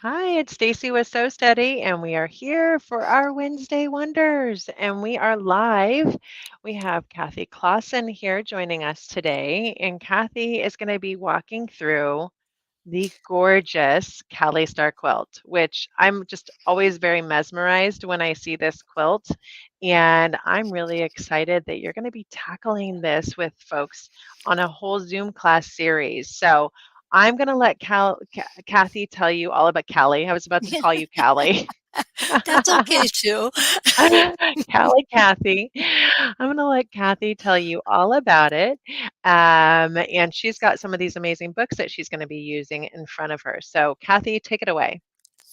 Hi, it's Stacy with So Steady, and we are here for our Wednesday Wonders, and we are live. We have Kathy Clawson here joining us today, and Kathy is going to be walking through the gorgeous Calais Star quilt, which I'm just always very mesmerized when I see this quilt. And I'm really excited that you're going to be tackling this with folks on a whole Zoom class series. So I'm going to let Kathy tell you all about Callie. I was about to call you Callie. That's okay too. Callie, Kathy. I'm going to let Kathy tell you all about it. And she's got some of these amazing books that she's going to be using in front of her. So, Kathy, take it away.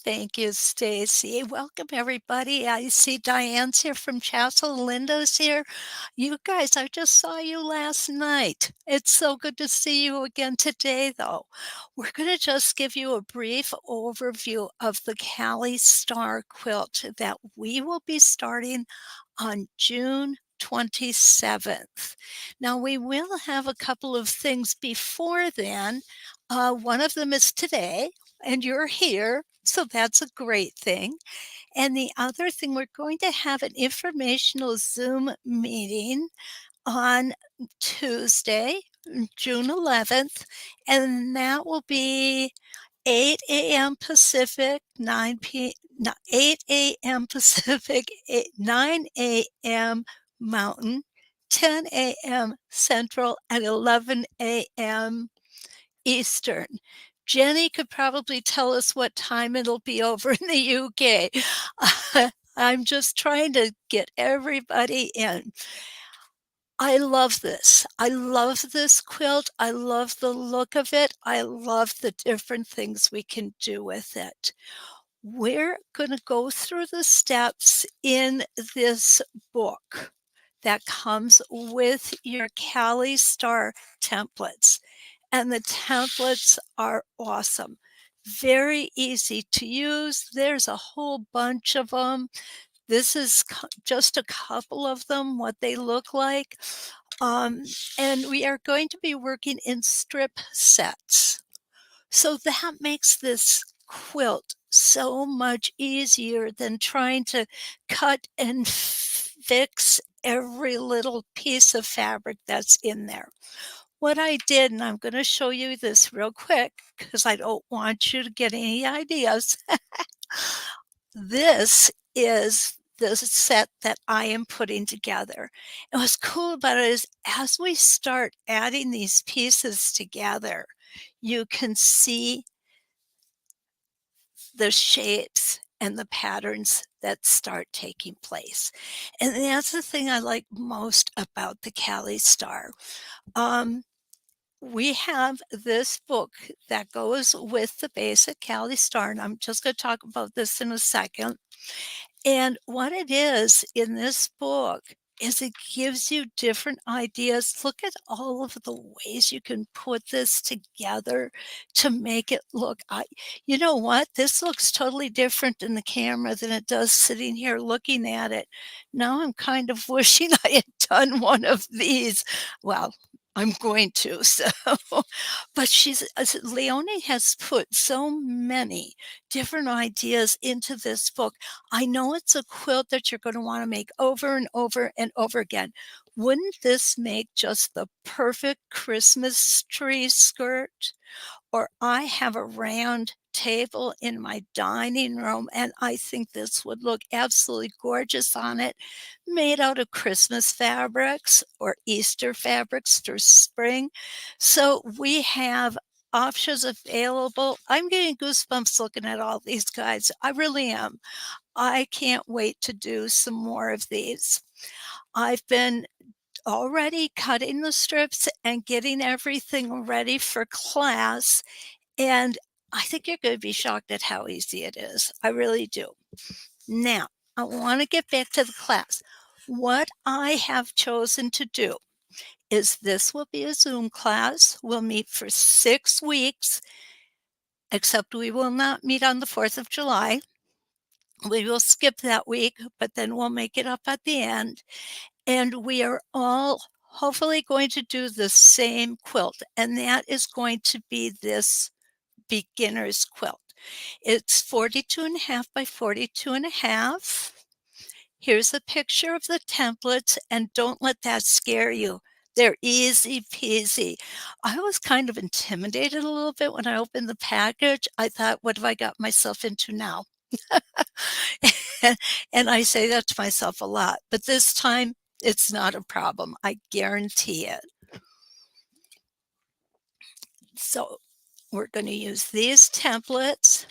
Thank you, Stacy. Welcome, everybody. I see Diane's here from Castle. Linda's here. You guys, I just saw you last night. It's so good to see you again today, though. We're going to just give you a brief overview of the Callie Star quilt that we will be starting on June 27th. Now, we will have a couple of things before then. One of them is today, and you're here. So that's a great thing. And the other thing, we're going to have an informational Zoom meeting on Tuesday, June 11th, and that will be 8 a.m. Pacific, 8 a.m. Pacific, 9 a.m. Mountain, 10 a.m. Central, and 11 a.m. Eastern. Jenny could probably tell us what time it'll be over in the UK. I'm just trying to get everybody in. I love this. I love this quilt. I love the look of it. I love the different things we can do with it. We're going to go through the steps in this book that comes with your Callie Star templates. And the templates are awesome. Very easy to use. There's a whole bunch of them. This is just a couple of them, what they look like. Um, and we are going to be working in strip sets. So that makes this quilt so much easier than trying to cut and fix every little piece of fabric that's in there. What I did, and I'm going to show you this real quick because I don't want you to get any ideas. This is the set that I am putting together. And what's cool about it is as we start adding these pieces together, you can see the shapes and the patterns that start taking place. And that's the thing I like most about the Callie Star. Um, we have this book that goes with the basic Callie Star, and I'm just going to talk about this in a second. And what it is in this book is it gives you different ideas. Look at all of the ways you can put this together to make it look. You know what? This looks totally different in the camera than it does sitting here looking at it. Now I'm kind of wishing I had done one of these. Well, I'm going to. So, but Leonie has put so many different ideas into this book. I know it's a quilt that you're going to want to make over and over and over again. Wouldn't this make just the perfect Christmas tree skirt? Or I have a round table in my dining room, and I think this would look absolutely gorgeous on it, made out of Christmas fabrics or Easter fabrics for spring. So we have options available. I'm getting goosebumps looking at all these guys. I really am. I can't wait to do some more of these. I've been already cutting the strips and getting everything ready for class. And I think you're going to be shocked at how easy it is. I really do. Now, I want to get back to the class. What I have chosen to do is this will be a Zoom class. We'll meet for 6 weeks, except we will not meet on the 4th of July. We will skip that week, but then we'll make it up at the end. And we are all hopefully going to do the same quilt, and that is going to be this beginner's quilt. It's 42.5 by 42.5. Here's a picture of the templates, and don't let that scare you. They're easy peasy. I was kind of intimidated a little bit when I opened the package. I thought, what have I got myself into now? And I say that to myself a lot, but this time it's not a problem. I guarantee it. So we're going to use these templates.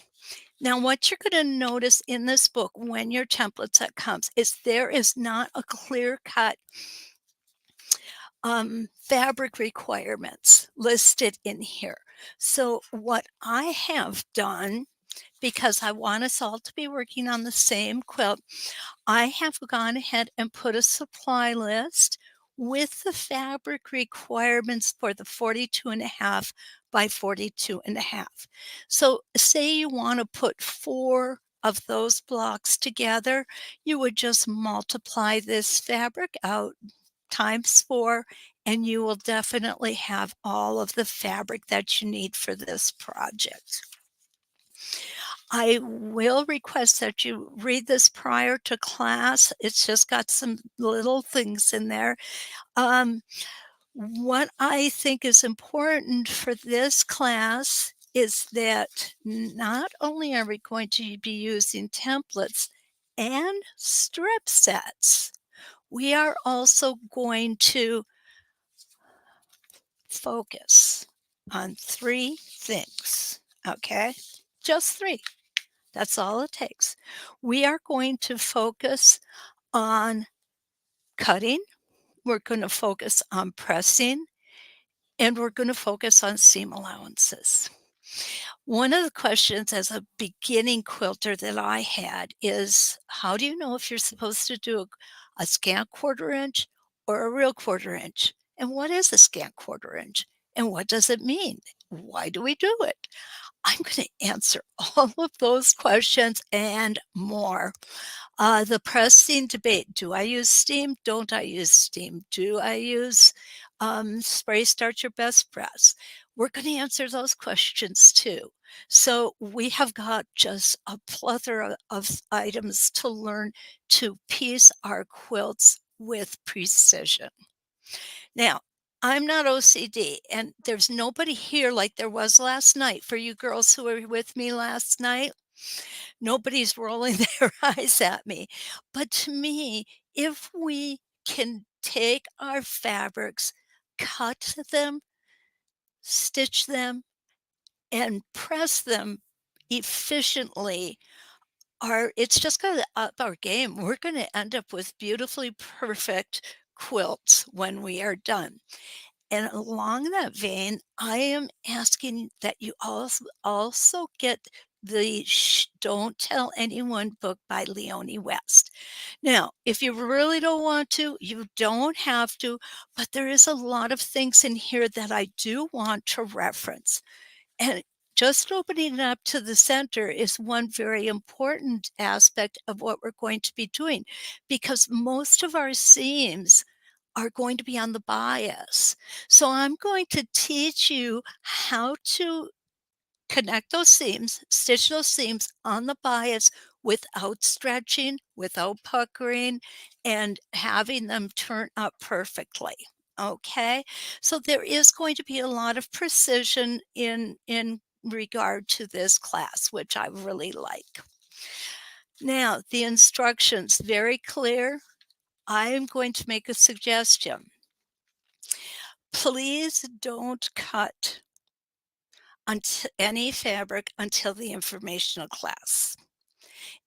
Now, what you're going to notice in this book when your template set comes is there is not a clear-cut fabric requirements listed in here. So what I have done, because I want us all to be working on the same quilt, I have gone ahead and put a supply list with the fabric requirements for the 42.5 by 42.5. So say you want to put 4 of those blocks together, you would just multiply this fabric out times 4, and you will definitely have all of the fabric that you need for this project. I will request that you read this prior to class. It's just got some little things in there. What I think is important for this class is that not only are we going to be using templates and strip sets, we are also going to focus on 3 things, okay? Just 3. That's all it takes. We are going to focus on cutting, we're gonna focus on pressing, and we're gonna focus on seam allowances. One of the questions as a beginning quilter that I had is, how do you know if you're supposed to do a scant 1/4 inch or a real 1/4 inch? And what is a scant 1/4 inch? And what does it mean? Why do we do it? I'm going to answer all of those questions and more. The pressing debate. Do I use steam? Don't I use steam? Do I use spray start your best press? We're going to answer those questions too. So we have got just a plethora of items to learn to piece our quilts with precision. Now, I'm not OCD, and there's nobody here like there was last night. For you girls who were with me last night, nobody's rolling their eyes at me. But to me, if we can take our fabrics, cut them, stitch them, and press them efficiently, it's just going to up our game. We're going to end up with beautifully perfect quilts when we are done. And along that vein, I am asking that you also get the Don't Tell Anyone book by Leonie West. Now, if you really don't want to, you don't have to, but there is a lot of things in here that I do want to reference. And just opening it up to the center is one very important aspect of what we're going to be doing, because most of our seams are going to be on the bias. So I'm going to teach you how to connect those seams, stitch those seams on the bias without stretching, without puckering, and having them turn up perfectly. Okay, so there is going to be a lot of precision in regard to this class, which I really like. Now, the instructions, very clear. I am going to make a suggestion. Please don't cut any fabric until the informational class.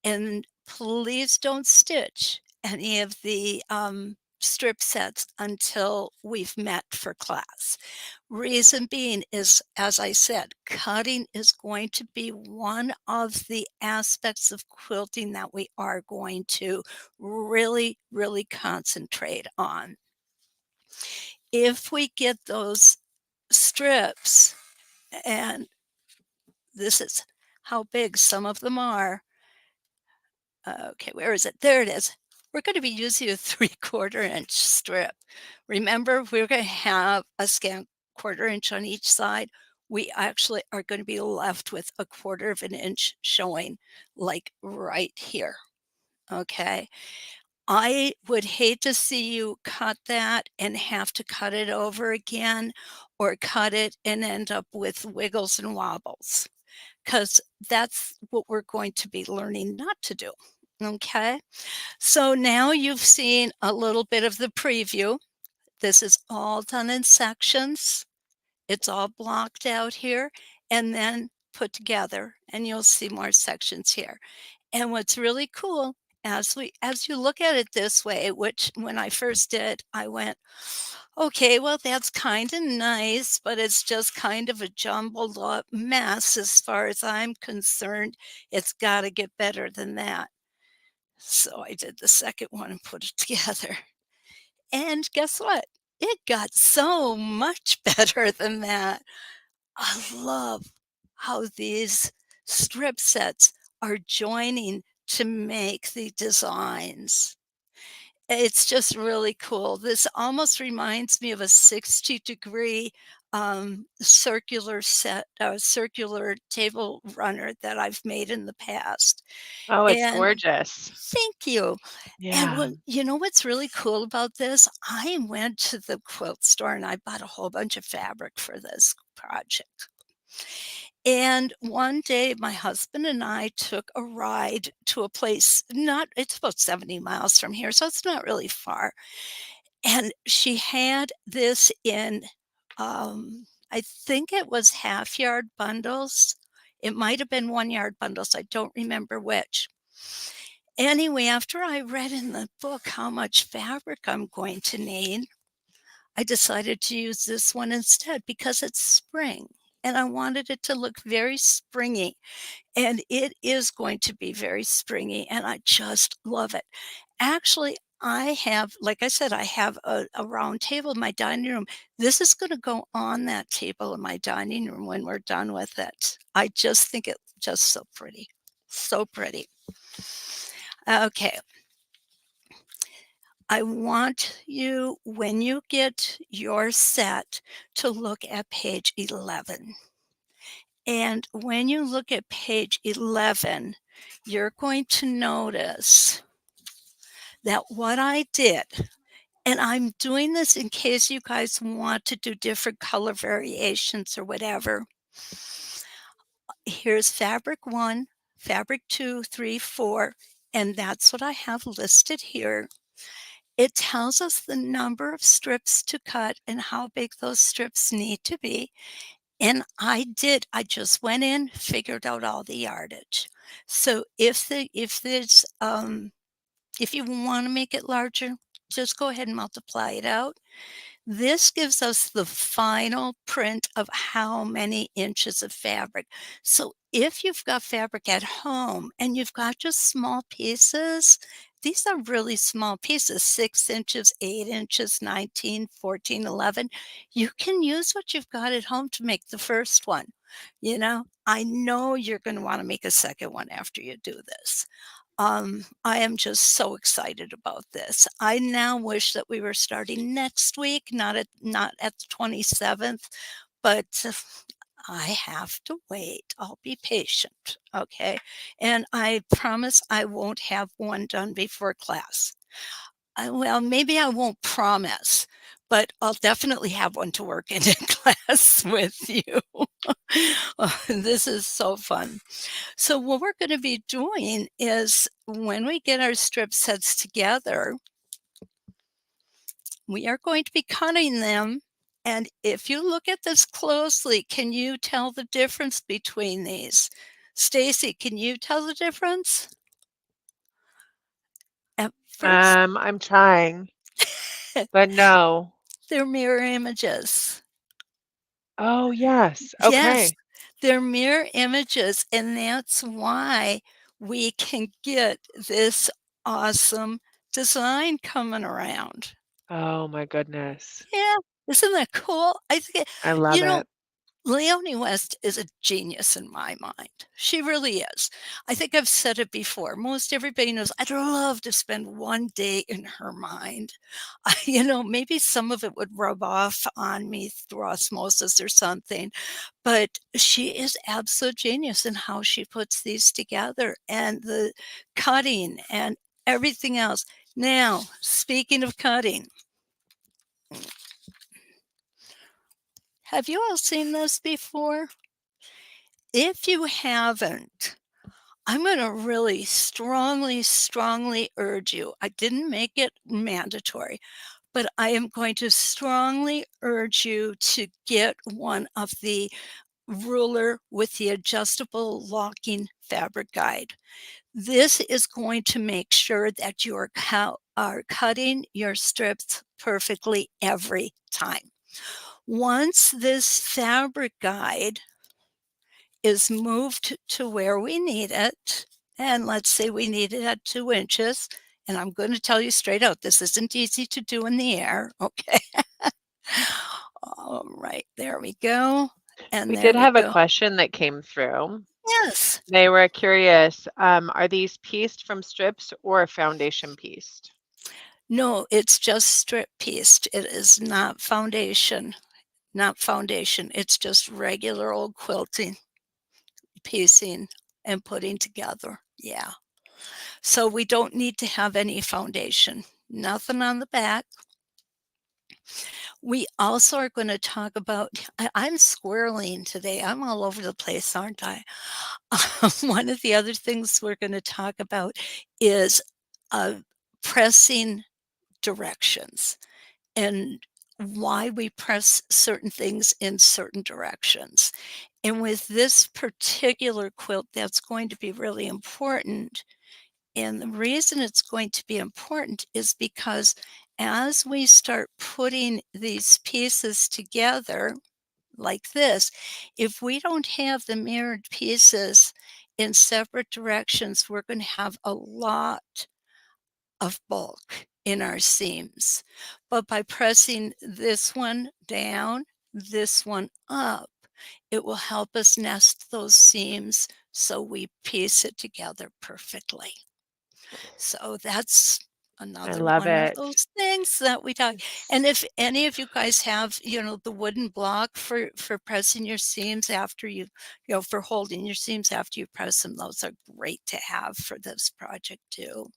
And please don't stitch any of the strip sets until we've met for class. Reason being is, as I said, cutting is going to be one of the aspects of quilting that we are going to really, really concentrate on. If we get those strips, and this is how big some of them are. Okay, where is it? There it is. We're going to be using a 3/4 inch strip. Remember, we're going to have a scant 1/4 inch on each side. we actually are gonna be left with a quarter of an inch showing, like, right here, okay? I would hate to see you cut that and have to cut it over again or cut it and end up with wiggles and wobbles, because that's what we're going to be learning not to do, okay? So now you've seen a little bit of the preview. This is all done in sections. It's all blocked out here and then put together, and you'll see more sections here. And what's really cool, as you look at it this way, which when I first did, I went, "Okay, well, that's kinda nice, but it's just kind of a jumbled up mess as far as I'm concerned. It's gotta get better than that." So I did the second one and put it together. And guess what? It got so much better than that. I love how these strip sets are joining to make the designs. It's just really cool. This almost reminds me of a 60-degree circular table runner that I've made in the past. Oh, it's And gorgeous. thank you. And Yeah. when you know what's really cool about this? I went to the quilt store and I bought a whole bunch of fabric for this project. And one day, my husband and I took a ride to a place not it's about 70 miles from here, so it's not really far. And she had this in, I think it was half yard bundles. It might have been 1 yard bundles, I don't remember which. Anyway, after I read in the book how much fabric I'm going to need, I decided to use this one instead because it's spring and I wanted it to look very springy. And it is going to be very springy, and I just love it. Actually, I have, like I said, I have a round table in my dining room. This is going to go on that table in my dining room when we're done with it. I just think it just so pretty. So pretty. Okay. I want you, when you get your set, to look at page 11. And when you look at page 11, you're going to notice that what I did, and I'm doing this in case you guys want to do different color variations or whatever. Here's fabric 1, fabric 2, 3, 4, and that's what I have listed here. It tells us the number of strips to cut and how big those strips need to be. And I just went in, figured out all the yardage. So if you wanna make it larger, just go ahead and multiply it out. This gives us the final print of how many inches of fabric. So if you've got fabric at home and you've got just small pieces, these are really small pieces, 6 inches, 8 inches, 19, 14, 11. You can use what you've got at home to make the first one. You know, I know you're going to want to make a second one after you do this. I am just so excited about this. I now wish that we were starting next week, not at the 27th, but I have to wait. I'll be patient, okay? And I promise I won't have one done before class. Well, maybe I won't promise, but I'll definitely have one to work in class with you. Oh, this is so fun. So what we're gonna be doing is when we get our strip sets together, we are going to be cutting them. And if you look at this closely, can you tell the difference between these? Stacy, can you tell the difference? At first, I'm trying, but no. they're mirror images. Oh, yes. Yes, Okay. they're mirror images, and that's why we can get this awesome design coming around. Oh my goodness. Yeah, isn't that cool? I think I love you know, it. Leonie West is a genius in my mind. She really is. I think I've said it before. Most everybody knows I'd love to spend one day in her mind. Maybe some of it would rub off on me through osmosis or something, but she is absolute genius in how she puts these together and the cutting and everything else. Now, speaking of cutting, have you all seen this before? If you haven't, I'm going to really strongly, strongly urge you. I didn't make it mandatory, but I am going to strongly urge you to get one of the ruler with the adjustable locking fabric guide. This is going to make sure that you are cutting your strips perfectly every time. Once this fabric guide is moved to where we need it, and let's say we need it at 2 inches, and I'm going to tell you straight out, this isn't easy to do in the air, okay? All right, there we go, and We did there we have a go. question that came through. Yes. They were curious, are these pieced from strips or foundation pieced? No, it's just strip pieced. It is not foundation, not foundation. It's just regular old quilting, piecing, and putting together. Yeah. So we don't need to have any foundation. Nothing on the back. We also are going to talk about, I'm squirreling today. I'm all over the place, aren't I? One of the other things we're going to talk about is uh, pressing directions and why we press certain things in certain directions. And with this particular quilt, that's going to be really important. And the reason it's going to be important is because as we start putting these pieces together like this, if we don't have the mirrored pieces in separate directions, we're going to have a lot of bulk in our seams. But by pressing this one down, this one up, it will help us nest those seams so we piece it together perfectly. So that's I another love one of it. those things that we talk. It's And if any of you guys have, the wooden block for pressing your seams after for holding your seams after you press them, those are great to have for this project too.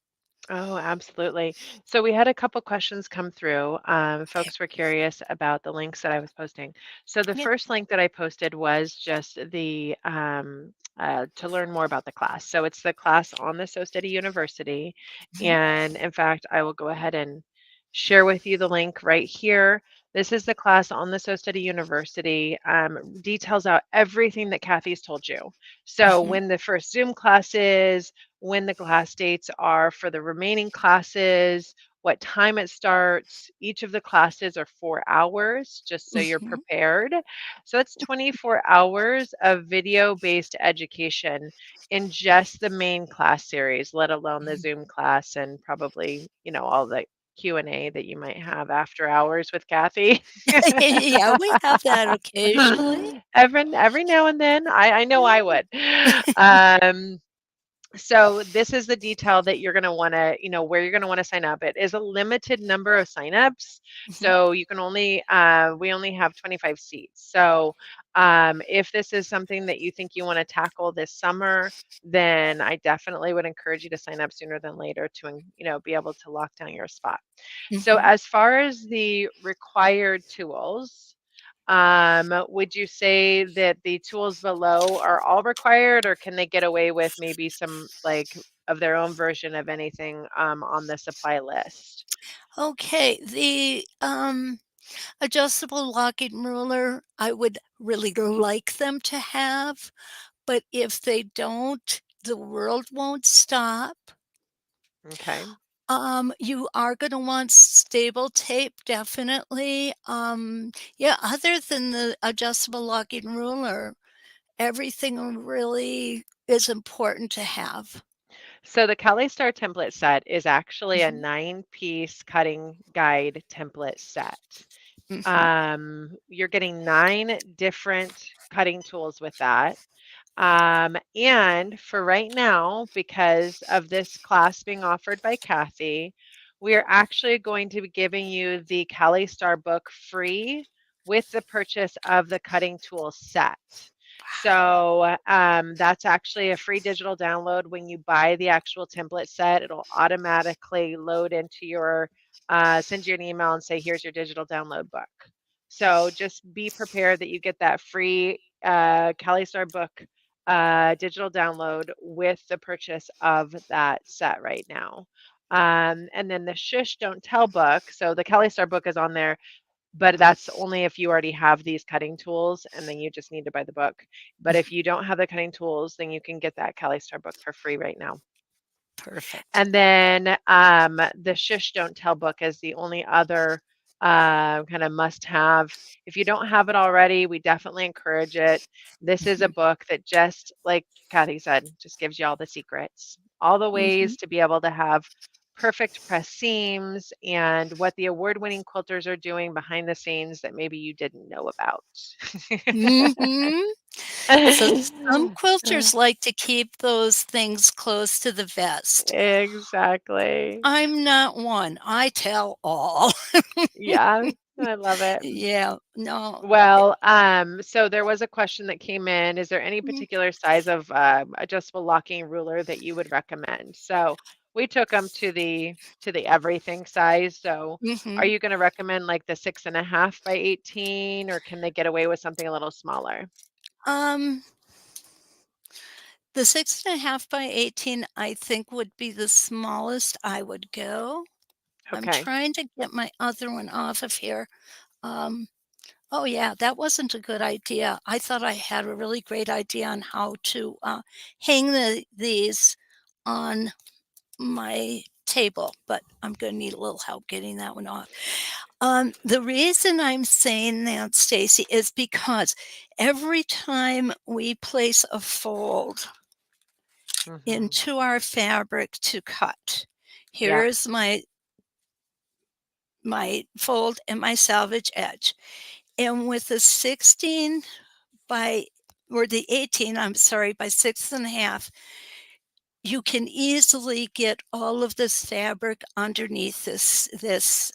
Oh, absolutely. So we had a couple questions come through. Okay. Folks were curious about the links that I was posting. So the Yeah. first link that I posted was just to learn more about the class. So it's the class on the So Steady University. Mhm. And in fact, I will go ahead and share with you the link right here. This is the class on the So Steady University. Details out everything that Kathy's told you. So Mhm. when the first Zoom class is, when the class dates are for the remaining classes, what time it starts. Each of the classes are 4 hours, just so you're Mhm. prepared. So it's 24 hours of video-based education in just the main class series, let alone the Mhm. Zoom class and probably, all the Q&A that you might have after hours with Kathy. Yeah, we have that occasionally. Every now and then, I know I would. Um, so this is the detail that you're going to want to, where you're going to want to sign up. It is a limited number of signups. Mhm. So you can only, we only have 25 seats. So if this is something that you think you want to tackle this summer, then I definitely would encourage you to sign up sooner than later to, be able to lock down your spot. So Mhm. as far as the required tools, would you say that the tools below are all required, or can they get away with maybe some like of their own version of anything on the supply list? Okay, the adjustable locking ruler, I would really like them to have, but if they don't, the world won't stop. Okay. You are gonna want stable tape, definitely. Yeah, other than the adjustable locking ruler, everything really is important to have. So the Kelly Star template set is actually a Mhm. 9-piece cutting guide template set. Mhm. You're getting 9 different cutting tools with that. And for right now, because of this class being offered by Kathy, we are actually going to be giving you the Cali Star book free with the purchase of the cutting tool set. So that's actually a free digital download. When you buy the actual template set, it'll automatically load into your, send you an email and say, here's your digital download book. So just be prepared that you get that free Cali Star book digital download with the purchase of that set right now. And then the Shush Don't Tell book. So the Kelly Star book is on there, but that's only if you already have these cutting tools and then you just need to buy the book. But if you don't have the cutting tools, then you can get that Kelly Star book for free right now. Perfect. And then the Shush Don't Tell book is the only other kind of must have. If you don't have it already, we definitely encourage it. This is a Mhm. book that just, like Kathy said, just gives you all the secrets, all the Mhm. ways to be able to have perfect press seams and what the award winning quilters are doing behind the scenes that maybe you didn't know about. Mhm. So some quilters like to keep those things close to the vest. Exactly. I'm not one. I tell all. Yeah, I love it. Yeah. No. Well, so there was a question that came in. Is there any Mhm. particular size of adjustable locking ruler that you would recommend? So we took them to the everything size. So are Mhm. you going to recommend like the 6.5 by 18, or can they get away with something a little smaller? Um, the 6.5 by 18, I think, would be the smallest I would go. I'm Okay. trying to get my other one off of here. Um, oh, yeah, that wasn't a good idea. I thought I had a really great idea on how to hang these on my table, but I'm gonna need a little help getting that one off. The reason I'm saying that, Stacy, is because every time we place a fold Hmm. into our fabric to cut, Yeah. here's my fold and my salvage edge. And with the 16 by or the 18, I'm sorry, by 6.5, you can easily get all of this fabric underneath this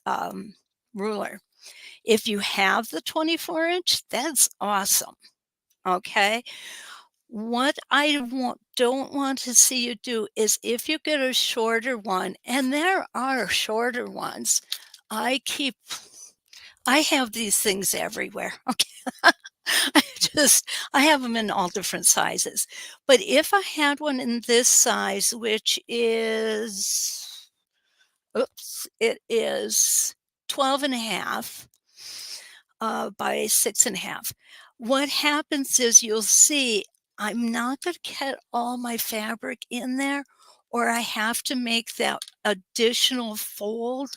ruler. If you have the 24-inch, that's awesome. Okay. What I don't want to see you do is if you get a shorter one, and there are shorter ones, I keep I have these things everywhere. Okay. I have them in all different sizes. But if I had one in this size, which is, oops, it is 12 and a half by 6.5. What happens is you'll see I'm not going to get all my fabric in there, or I have to make that additional fold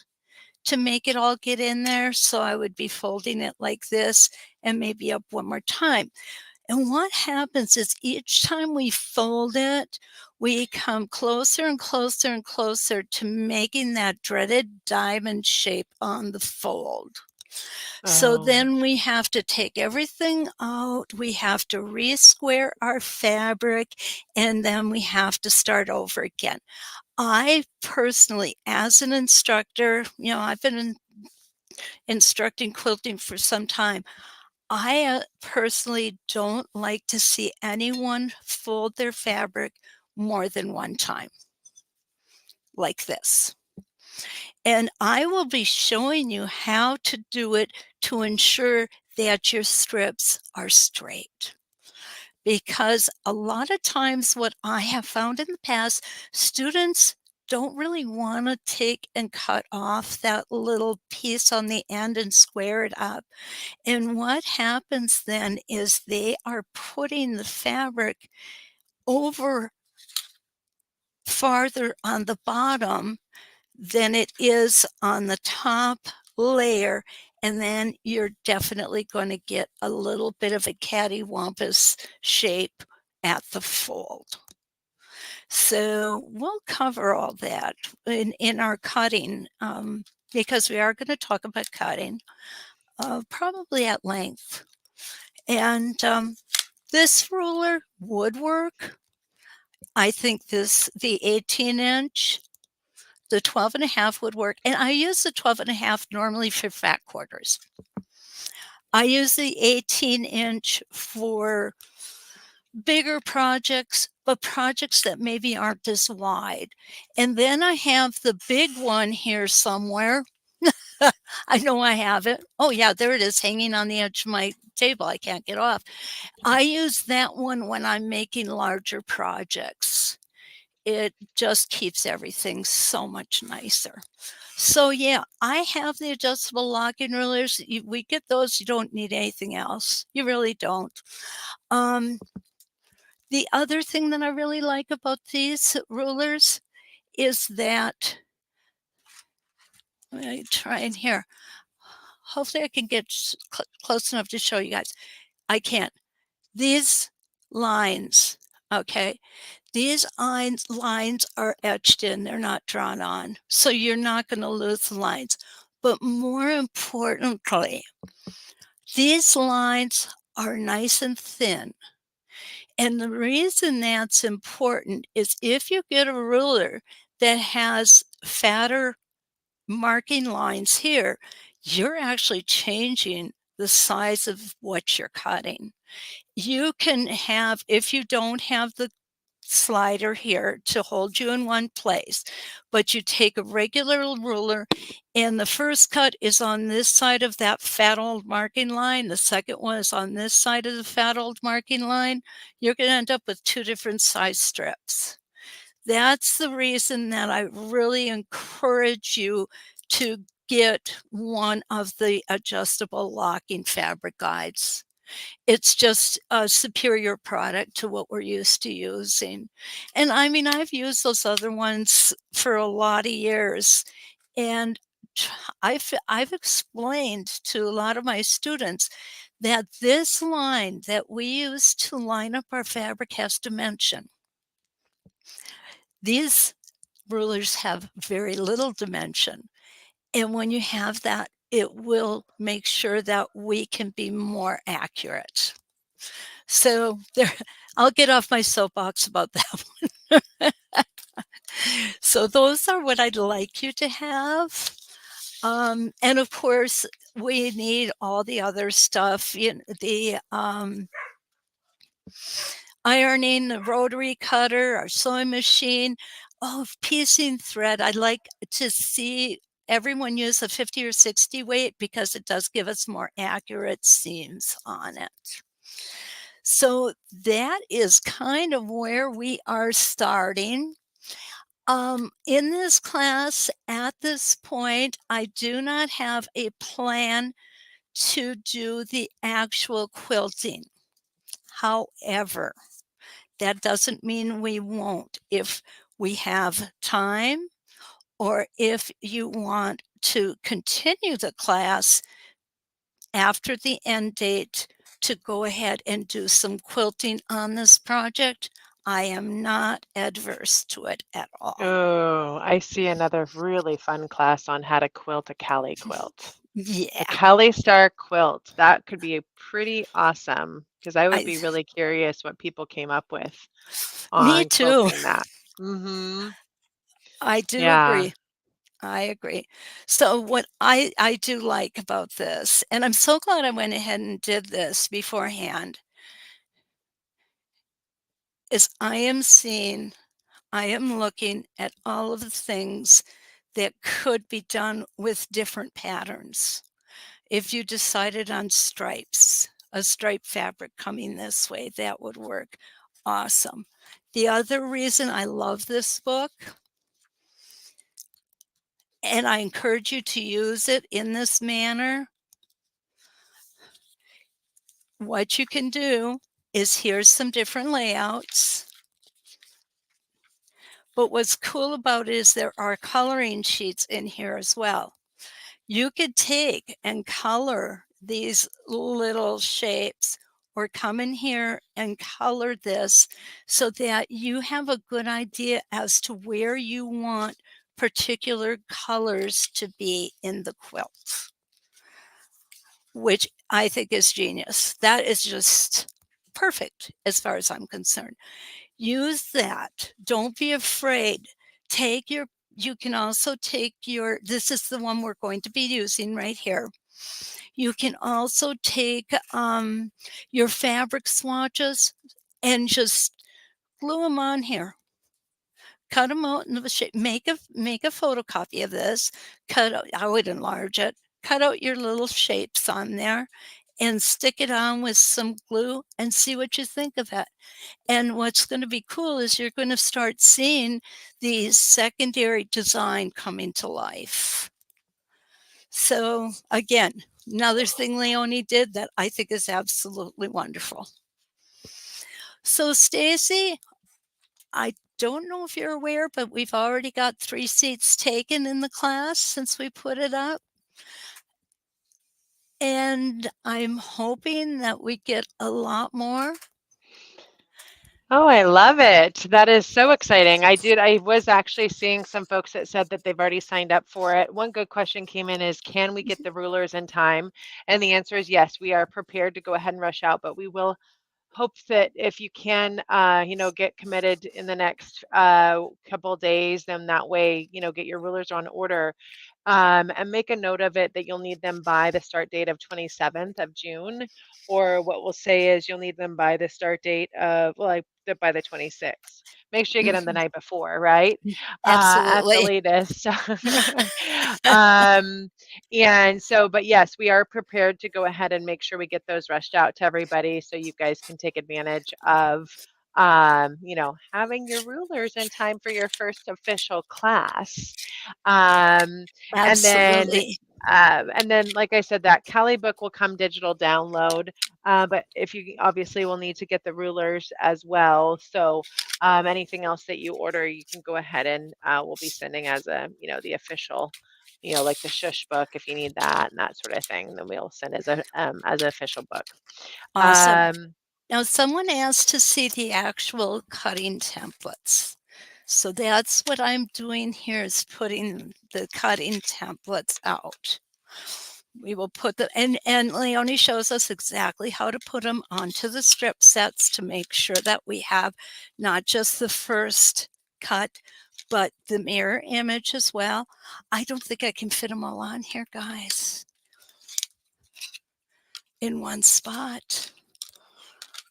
to make it all get in there. So I would be folding it like this and maybe up one more time. And what happens is each time we fold it, we come closer and closer and closer to making that dreaded diamond shape on the fold. So Oh. then we have to take everything out, we have to re-square our fabric, and then we have to start over again. I personally, as an instructor, I've been instructing quilting for some time. I personally don't like to see anyone fold their fabric more than one time, like this. And I will be showing you how to do it to ensure that your strips are straight. Because a lot of times, what I have found in the past, students don't really want to take and cut off that little piece on the end and square it up. And what happens then is they are putting the fabric over farther on the bottom than it is on the top layer. And then you're definitely going to get a little bit of a cattywampus shape at the fold. So we'll cover all that in our cutting, because we are going to talk about cutting. probably at length. And this ruler would work. I think the 18-inch, the 12.5 would work. And I use the 12.5 normally for fat quarters. I use the 18-inch for bigger projects, but projects that maybe aren't as wide. And then I have the big one here somewhere. I know I have it. Oh, yeah, there it is hanging on the edge of my table. I can't get off. I use that one when I'm making larger projects. It just keeps everything so much nicer. So, yeah, I have the adjustable locking rulers. We get those. You don't need anything else. You really don't. Um, the other thing that I really like about these rulers is that, let me try in here. Hopefully I can get close enough to show you guys. I can't. These lines, okay, these lines are etched in, they're not drawn on. So you're not going to lose the lines. But more importantly, these lines are nice and thin. And the reason that's important is if you get a ruler that has fatter marking lines here, you're actually changing the size of what you're cutting. You can have, if you don't have the slider here to hold you in one place, but you take a regular ruler and the first cut is on this side of that fat old marking line, the second one is on this side of the fat old marking line, you're going to end up with two different size strips. That's the reason that I really encourage you to get one of the adjustable locking fabric guides. It's just a superior product to what we're used to using. And I mean, I've used those other ones for a lot of years. And I've explained to a lot of my students that this line that we use to line up our fabric has dimension. These rulers have very little dimension. And when you have that, it will make sure that we can be more accurate. So there, I'll get off my soapbox about that one. So those are what I'd like you to have. And of course, we need all the other stuff, the ironing, the rotary cutter, our sewing machine. Oh, piecing thread. I'd like to see everyone use a 50 or 60 weight because it does give us more accurate seams on it. So that is kind of where we are starting. In this class, at this point, I do not have a plan to do the actual quilting. However, that doesn't mean we won't. If we have time, or if you want to continue the class after the end date to go ahead and do some quilting on this project, I am not adverse to it at all. Oh, I see another really fun class on how to quilt a Cali quilt. A Yeah, Cali Star quilt. That could be pretty awesome because I would I be really curious what people came up with me on too. quilting that. Mm-hmm. I do Yeah. agree. I agree. So what I do like about this, and I'm so glad I went ahead and did this beforehand, is I am looking at all of the things that could be done with different patterns. If you decided on stripes, a stripe fabric coming this way, that would work awesome. The other reason I love this book, and I encourage you to use it in this manner, what you can do is here's some different layouts. But what's cool about it is there are coloring sheets in here as well. You could take and color these little shapes or come in here and color this so that you have a good idea as to where you want particular colors to be in the quilt. which I think is genius. That is just perfect as far as I'm concerned. Use that. Don't be afraid. Take your you can also take your this is the one we're going to be using right here. You can also take your fabric swatches and just glue them on here. Cut them out in the shape. Make a photocopy of this. Cut out, I would enlarge it. Cut out your little shapes on there and stick it on with some glue and see what you think of it. And what's going to be cool is you're going to start seeing the secondary design coming to life. So again, another thing Leonie did that I think is absolutely wonderful. So Stacy, I don't know if you're aware, but we've already got 3 seats taken in the class since we put it up. And I'm hoping that we get a lot more. Oh, I love it. That is so exciting. I was actually seeing some folks that said that they've already signed up for it. One good question came in is, can we get the rulers in time? And the answer is yes, we are prepared to go ahead and rush out, but we will hope that if you can, get committed in the next couple of days, then that way, get your rulers on order, and make a note of it that you'll need them by the start date of 27th of June, or what we'll say is you'll need them by the start date of, well, like by the 26th. Make sure you get them the Mhm. night before, right? At the Absolutely. latest. um, and so, but yes, we are prepared to go ahead and make sure we get those rushed out to everybody so you guys can take advantage of, having your rulers in time for your first official class. Um, and then, Absolutely. like I said, that Cali book will come digital download. But if you obviously will need to get the rulers as well. So anything else that you order, you can go ahead and we'll be sending as the official, like the shush book if you need that and that sort of thing. Then we'll send as an official book. Awesome. Um, Now, someone asked to see the actual cutting templates. So that's what I'm doing here is putting the cutting templates out. We will put the and Leonie shows us exactly how to put them onto the strip sets to make sure that we have not just the first cut, but the mirror image as well. I don't think I can fit them all on here, guys, in one spot.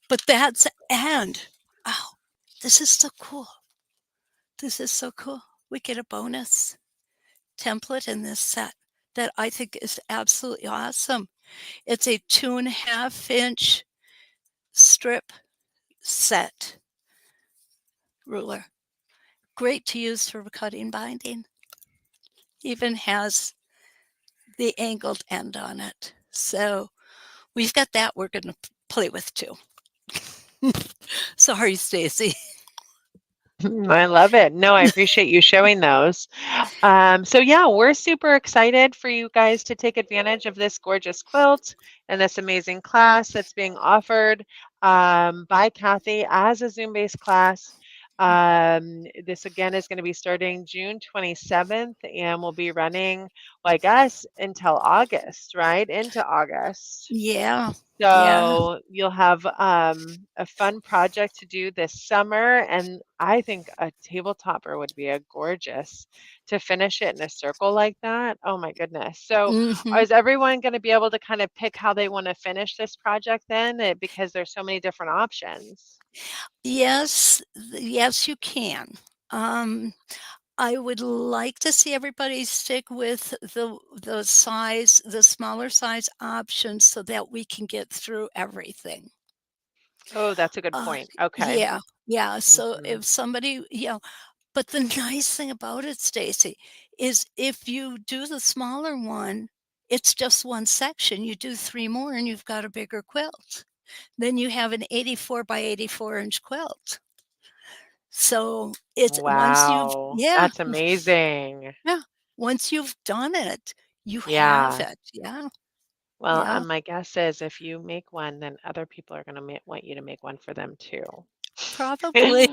But that's and oh, this is so cool. This is so cool. We get a bonus template in this set that I think is absolutely awesome. It's a 2.5-inch strip set ruler. Great to use for cutting binding. Even has the angled end on it. So we've got that we're going to play with too. Sorry, Stacy. I love it. No, I appreciate you showing those. So yeah, we're super excited for you guys to take advantage of this gorgeous quilt and this amazing class that's being offered by Kathy as a Zoom-based class. This again is going to be starting June 27th and will be running, well, I guess, until August, right? Into August. Yeah. Yeah. So you'll have a fun project to do this summer, and I think a table topper would be a gorgeous to finish it in a circle like that. Oh my goodness. So Hmm. is everyone going to be able to kind of pick how they want to finish this project then? Because there's so many different options. Yes. Yes, you can. Um, I would like to see everybody stick with the smaller size option so that we can get through everything. Oh, that's a good Uh, point. Okay. yeah, yeah. So Hmm. if somebody, but the nice thing about it, Stacy, is if you do the smaller one, it's just one section. You do 3 more and you've got a bigger quilt. Then you have an 84 by 84-inch quilt. So it's once you've Wow, yeah, that's amazing. yeah, once you've done it, you have Yeah. it. Yeah, Well, yeah, my guess is if you make one, then other people are going to want you to make one for them too. probably.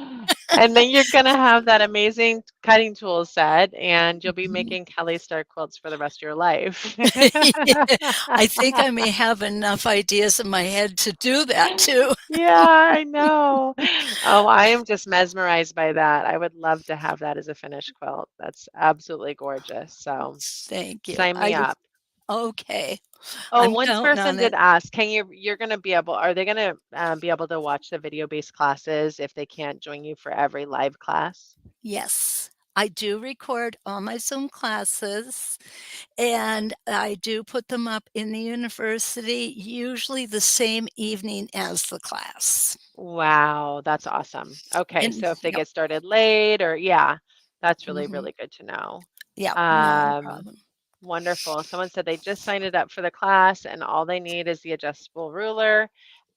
And then you're gonna have that amazing cutting tool set, and you'll be Mhm. making Kelly Star quilts for the rest of your life. I think I may have enough ideas in my head to do that too. Yeah, I know. Oh, I am just mesmerized by that. I would love to have that as a finished quilt. That's absolutely gorgeous. So Thank you. sign me up. Okay. Oh, I'm one counting person on did it. ask, you're gonna be able, are they gonna be able to watch the video-based classes if they can't join you for every live class? Yes. I do record all my Zoom classes, and I do put them up in the university, usually the same evening as the class. Wow, that's awesome. Okay, And so if they yep. get started late or yeah, that's really, Mhm. really good to know. Yep, not a Um, problem. Wonderful. Someone said they just signed it up for the class and all they need is the adjustable ruler.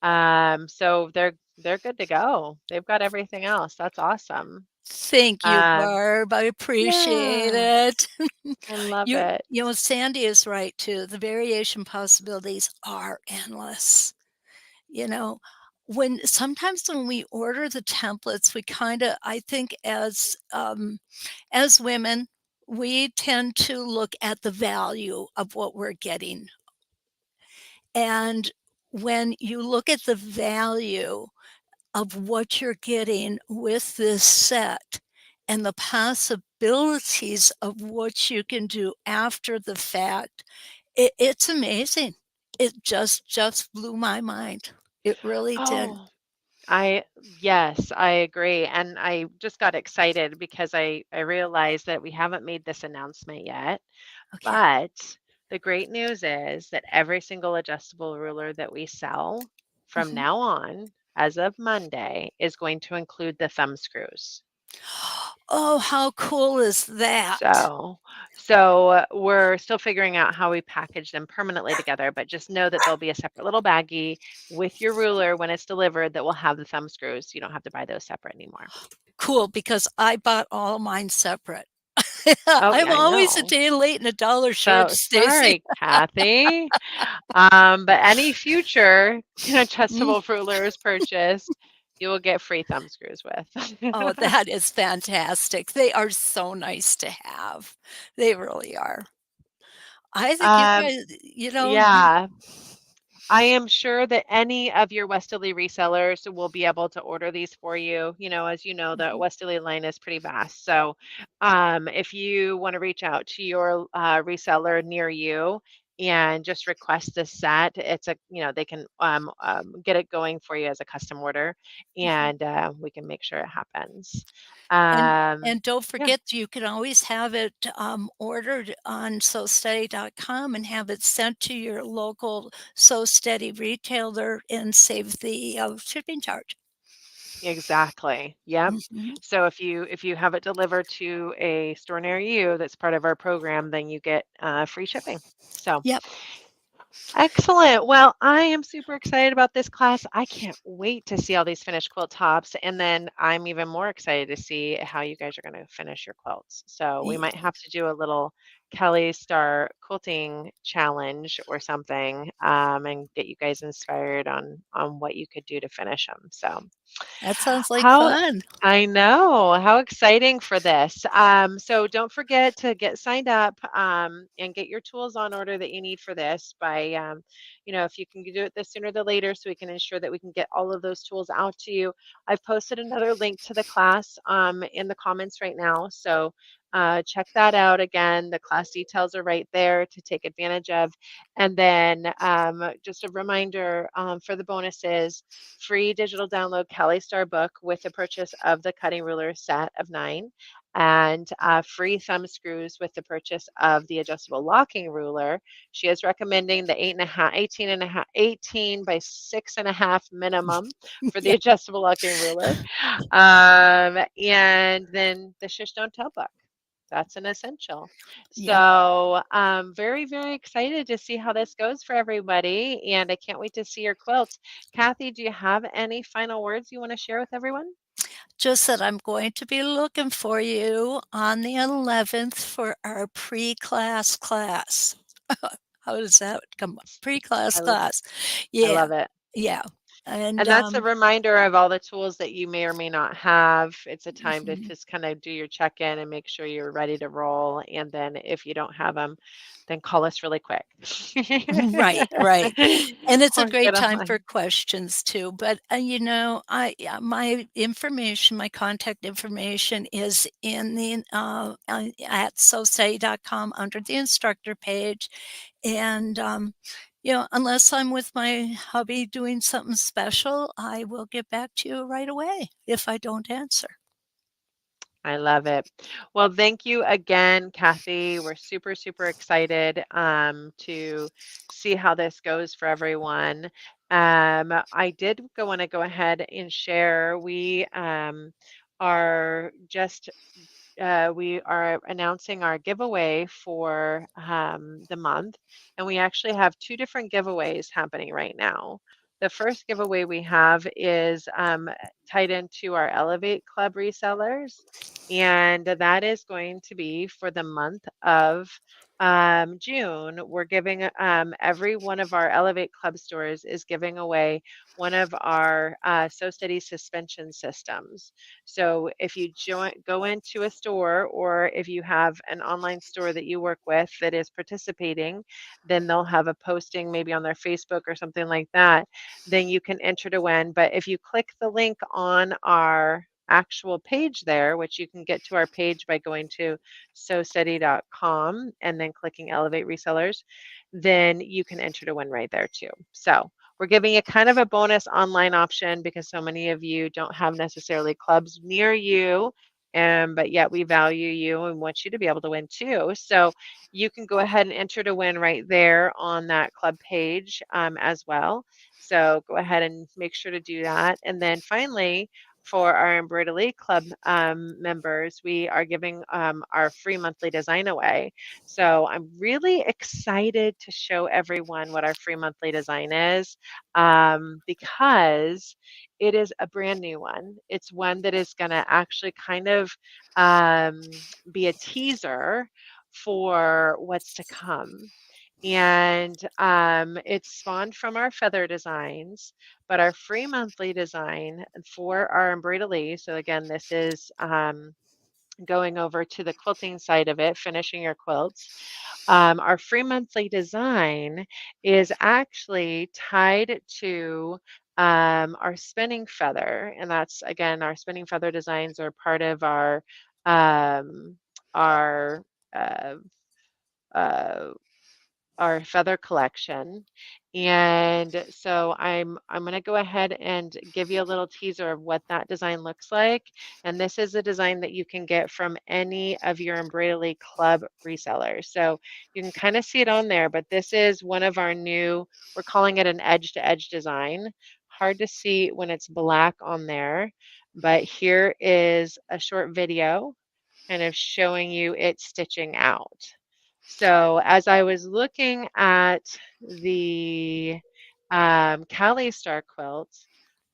So they're good to go. They've got everything else. That's awesome. Thank you, Um, Barb. I appreciate yeah, it. I love it. Sandy is right too. The variation possibilities are endless. You know, when sometimes when we order the templates, we kinda I think as women, we tend to look at the value of what we're getting. And when you look at the value of what you're getting with this set and the possibilities of what you can do after the fact, it's amazing. It just blew my mind. It really did. Oh, I yes, I agree. And I just got excited because I realized that we haven't made this announcement yet. Okay. But the great news is that every single adjustable ruler that we sell from Mhm. now on, as of Monday, is going to include the thumb screws. Oh, how cool is that? So, so we're still figuring out how we package them permanently together, but just know that there'll be a separate little baggie with your ruler when it's delivered that will have the thumb screws. You don't have to buy those separate anymore. Cool, because I bought all mine separate. Oh, I'm yeah, I always a know. day late and a dollar short, So Stacy. sorry, Kathy. But any future Mm. adjustable rulers purchased, you will get free thumb screws with. Oh, that is fantastic. They are so nice to have. They really are. I think you um, guys, you yeah, I am sure that any of your Westerly resellers will be able to order these for you. You know, as you know, the mhm, Westerly line is pretty vast. So, if you want to reach out to your reseller near you and just request this set, it's a, they can get it going for you as a custom order, mhm. and we can make sure it happens. And Um, and don't yeah, forget you can always have it, ordered on SoSteady.com and have it sent to your local SoSteady retailer and save the, shipping charge. exactly. Yep. Mhm. So if you have it delivered to a store near you that's part of our program, then you get free shipping. So Yep. excellent. Well, I am super excited about this class. I can't wait to see all these finished quilt tops, and then I'm even more excited to see how you guys are going to finish your quilts. So we might have to do a little Kelly Star quilting challenge or something, and get you guys inspired on what you could do to finish them. So. That sounds like How fun. I know, how exciting for this. So don't forget to get signed up and get your tools on order that you need for this by, if you can do it the sooner the later so we can ensure that we can get all of those tools out to you. I've posted another link to the class in the comments right now. So check that out again. The class details are right there to take advantage of. And then just a reminder for the bonuses, free digital download Kelly Star book with the purchase of the cutting ruler set of 9, and free thumb screws with the purchase of the adjustable locking ruler. She is recommending the 8.5, 18.5, 18 by 6.5 minimum for the Yeah, adjustable locking ruler. And then the Shish Don't Tell book. That's an essential. yeah. So, very, very excited to see how this goes for everybody, and I can't wait to see your quilts. Kathy, do you have any final words you want to share with everyone? Just that I'm going to be looking for you on the 11th for our pre-class class. How does that come up? Pre-class I, lo- class. I Yeah, love it. yeah. And And that's a reminder of all the tools that you may or may not have. It's a time to mhm. just kind of do your check-in and make sure you're ready to roll. And then if you don't have them, then call us really quick. Right, right. And it's a Or get great time for online. questions too. But, I yeah, my information, my contact information is in the, at society.com under the instructor page. And, unless I'm with my hubby doing something special, I will get back to you right away if I don't answer. I love it. Well, thank you again, Kathy. We're super, super excited to see how this goes for everyone. I did want to go ahead and share. Are just we are announcing our giveaway for the month, and we actually have two different giveaways happening right now. The first giveaway we have is tied into our Elevate Club resellers, and that is going to be for the month of June. We're giving every one of our Elevate Club stores is giving away one of our So Steady suspension systems. So if you go into a store, or if you have an online store that you work with that is participating, then they'll have a posting maybe on their Facebook or something like that. Then you can enter to win. But if you click the link on our actual page there, which you can get to our page by going to sosteady.com and then clicking Elevate Resellers, then you can enter to win right there too. So we're giving you kind of a bonus online option because so many of you don't have necessarily clubs near you, but yet we value you and want you to be able to win too. So you can go ahead and enter to win right there on that club page as well. So go ahead and make sure to do that. And then finally, for our Embroidery Club members, we are giving our free monthly design away. So I'm really excited to show everyone what our free monthly design is, because it is a brand new one. It's one that is going to actually kind of be a teaser for what's to come. And it's spawned from our feather designs, but our free monthly design for our embroidery. So again, this is going over to the quilting side of it, finishing your quilts. Our free monthly design is actually tied to our spinning feather, and that's again our spinning feather designs are part of um, our uh, uh, our feather collection. And so I'm going to go ahead and give you a little teaser of what that design looks like. And this is a design that you can get from any of your Embroidery Club resellers. So you can kind of see it on there, but this is one of our new, we're calling it an edge to edge design. Hard to see when it's black on there, but here is a short video kind of showing you it stitching out. So as I was looking at the Cali Star quilt,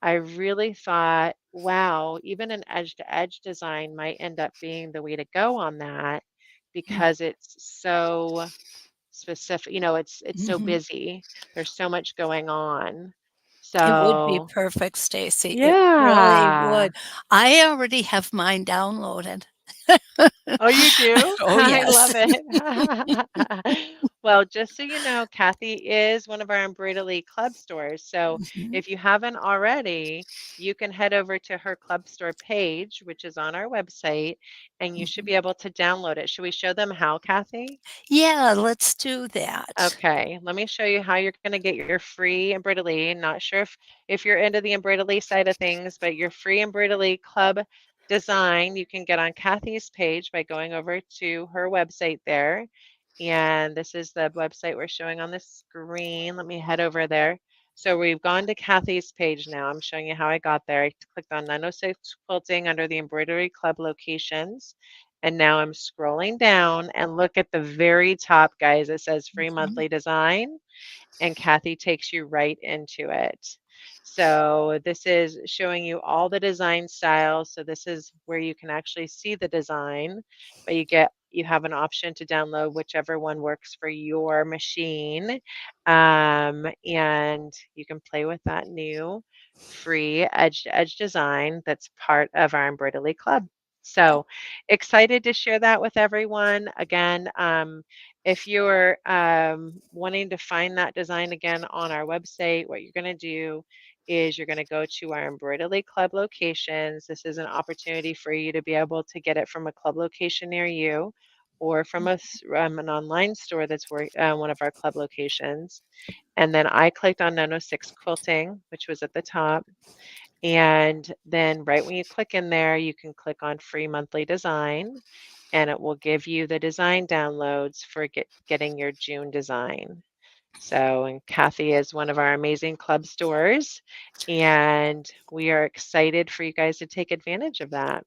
I really thought, wow, even an edge to edge design might end up being the way to go on that because it's so specific, it's so Mhm. busy. There's so much going on. It would be So, perfect, Stacy. It really yeah. would. I already have mine downloaded. Oh, you do? Oh, I love yes. it. Well, just so you know, Kathy is one of our Embroidery Club stores. So Mhm, if you haven't already, you can head over to her club store page, which is on our website, and you should mhm. be able to download it. Should we show them how, Kathy? Yeah, let's do that. Okay, let me show you how you're going to get your free embroidery. Not sure if you're into the embroidery side of things, but your free embroidery club design you can get on Kathy's page by going over to her website there. And this is the website we're showing on the screen. Let me head over there. So we've gone to Kathy's page now. I'm showing you how I got there. I clicked on 906 Quilting under the Embroidery Club locations. And now I'm scrolling down and look at the very top, guys. It says free Mhm. monthly design, and Kathy takes you right into it. So this is showing you all the design styles. So this is where you can actually see the design, but you have an option to download whichever one works for your machine, and you can play with that new free edge to edge design that's part of our embroidery club. So excited to share that with everyone. Again, if you're wanting to find that design again on our website, what you're going to do is you're going to go to our embroidery club locations. This is an opportunity for you to be able to get it from a club location near you or from an online store that's one of our club locations. And then I clicked on 906 quilting, which was at the top. And then right when you click in there, you can click on free monthly design and it will give you the design downloads for getting your June design. So, and Kathy is one of our amazing club stores, and we are excited for you guys to take advantage of that.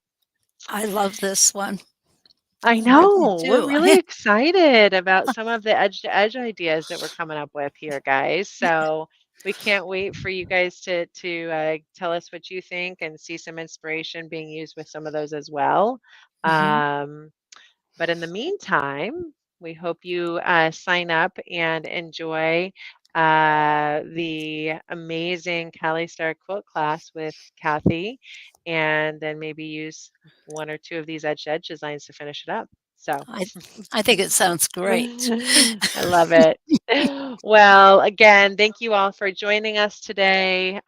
I love this one. I I really know. We're do. really excited about some of the edge to edge ideas that we're coming up with here, guys. So we can't wait for you guys to tell us what you think and see some inspiration being used with some of those as well. Mhm. Um, but in the meantime, we hope you sign up and enjoy the amazing Cali Star quilt class with Kathy, and then maybe use one or two of these edge to edge designs to finish it up. So I I think it sounds great. I love it. Well, again, thank you all for joining us today.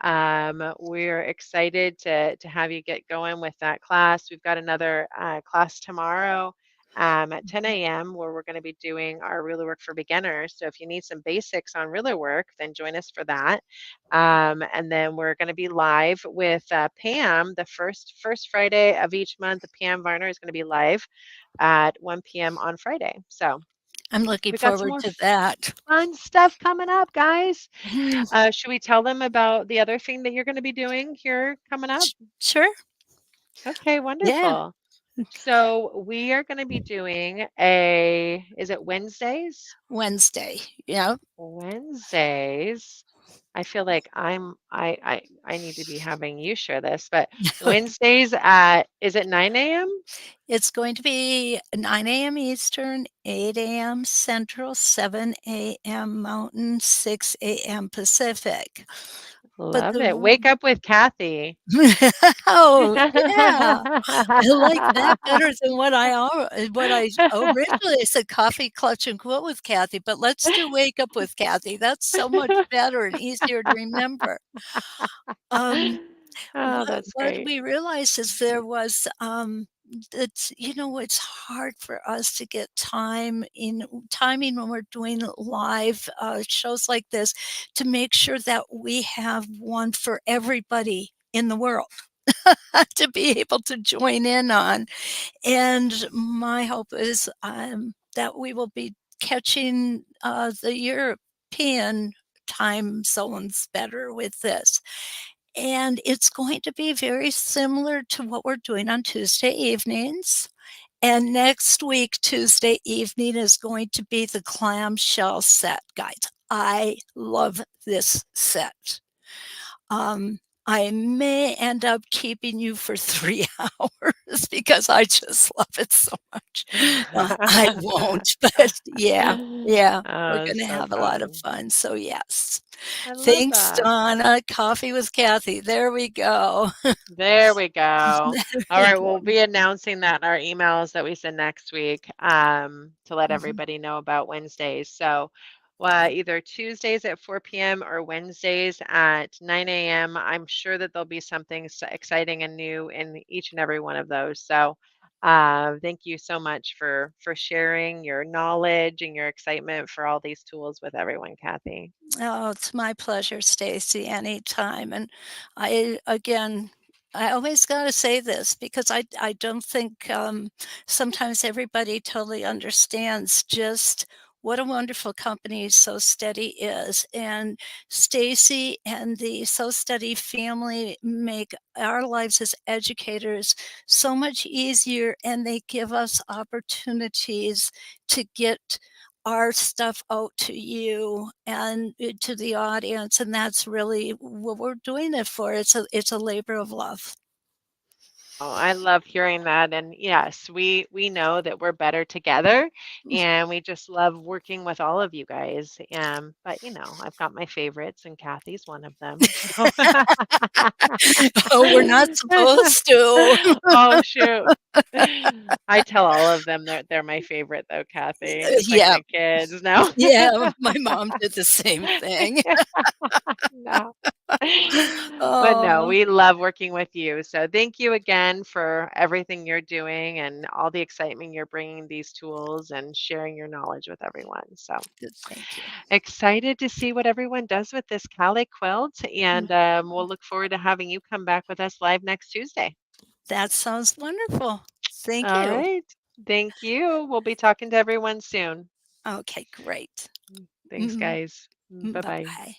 We're excited to have you get going with that class. We've got another class tomorrow at 10 a.m. where we're going to be doing our ruler work for beginners. So if you need some basics on ruler work, then join us for that. And then we're going to be live with Pam the first Friday of each month. Pam Varner is going to be live at 1 p.m. on Friday. So I'm looking we got some forward more to that. fun stuff coming up, guys. Mhm. Should we tell them about the other thing that you're going to be doing here coming up? Sure. Okay, Yeah. wonderful. So we are going to be doing is it Wednesdays? Wednesday. Yeah. Wednesdays. I feel like I need to be having you share this, but Wednesdays is it 9 a.m.? It's going to be 9 a.m. Eastern, 8 a.m. Central, 7 a.m. Mountain, 6 a.m. Pacific. But Love the it. Wake up with Kathy. Oh, yeah. I like that better than what I originally said, Coffee, Clutch, and Quilt with Kathy, but let's do Wake Up with Kathy. That's so much better and easier to remember. Um, Oh, that's what great. we realized is there was, it's it's hard for us to get timing when we're doing live, shows like this to make sure that we have one for everybody in the world to be able to join in on. And my hope is, that we will be catching, the European time zones better with this. And it's going to be very similar to what we're doing on Tuesday evenings. And next week, Tuesday evening, is going to be the clamshell set, guys. I love this set. Um, I may end up keeping you for 3 hours because I just love it so much. I won't, but yeah, we're Oh, gonna so have a lot of fun. fun, so yes. I love Thanks, that. Donna. Coffee with Kathy. There we go. There we go. There All we right, go. we'll be announcing that in our emails that we send next week to let Mhm. everybody know about Wednesdays. So either Tuesdays at 4 p.m. or Wednesdays at 9 a.m. I'm sure that there'll be something exciting and new in each and every one of those. So thank you so much for sharing your knowledge and your excitement for all these tools with everyone, Kathy. Oh, it's my pleasure, Stacy, anytime. And again, I always got to say this because I don't think sometimes everybody totally understands just what a wonderful company So Steady is. And Stacy and the So Steady family make our lives as educators so much easier, and they give us opportunities to get our stuff out to you and to the audience, and that's really what we're doing it for. It's a labor of love. Oh, I love hearing that, and yes, we know that we're better together, and we just love working with all of you guys. But I've got my favorites, and Kathy's one of them. So, Oh, we're not supposed to. oh shoot, I tell all of them they're my favorite though, Kathy, just like Yeah, my kids. No, yeah, my mom did the same thing. no. But no, Oh, we love working with you. So thank you again for everything you're doing and all the excitement you're bringing these tools and sharing your knowledge with everyone. So good, thank you. excited to see what everyone does with this Cali quilt. And Mhm. we'll look forward to having you come back with us live next Tuesday. That sounds wonderful. Thank All you. right. Thank you. We'll be talking to everyone soon. Okay, great. Thanks, Mhm. guys. Bye bye. Bye-bye.